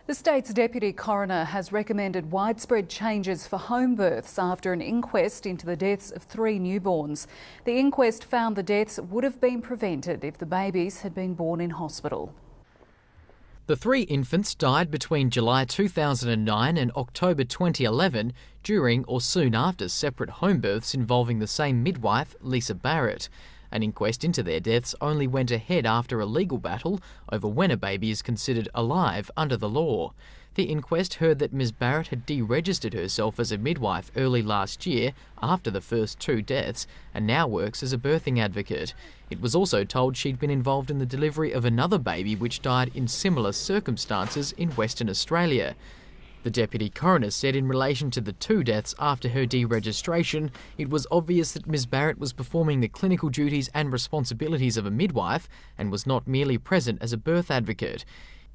The state's deputy coroner has recommended widespread changes for home births after an inquest into the deaths of 3 newborns. The inquest found the deaths would have been prevented if the babies had been born in hospital. The 3 infants died between July 2009 and October 2011 during or soon after separate home births involving the same midwife, Lisa Barrett. An inquest into their deaths only went ahead after a legal battle over when a baby is considered alive under the law. The inquest heard that Ms Barrett had deregistered herself as a midwife early last year after the first 2 deaths and now works as a birthing advocate. It was also told she'd been involved in the delivery of another baby which died in similar circumstances in Western Australia. The Deputy Coroner said in relation to the 2 deaths after her deregistration, it was obvious that Ms Barrett was performing the clinical duties and responsibilities of a midwife and was not merely present as a birth advocate.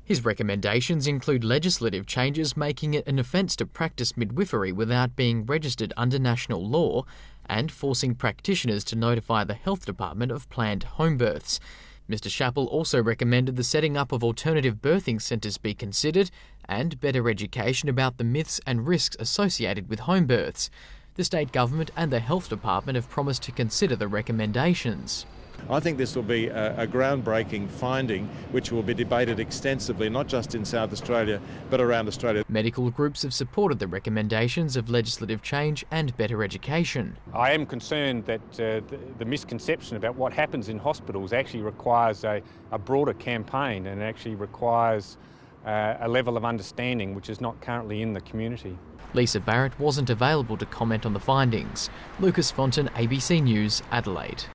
His recommendations include legislative changes making it an offence to practice midwifery without being registered under national law and forcing practitioners to notify the Health Department of planned home births. Mr Chappell also recommended the setting up of alternative birthing centres be considered and better education about the myths and risks associated with home births. The state government and the Health Department have promised to consider the recommendations. I think this will be a groundbreaking finding which will be debated extensively, not just in South Australia but around Australia. Medical groups have supported the recommendations of legislative change and better education. I am concerned that the misconception about what happens in hospitals actually requires a broader campaign and actually requires a level of understanding which is not currently in the community. Lisa Barrett wasn't available to comment on the findings. Lucas Fonton, ABC News, Adelaide.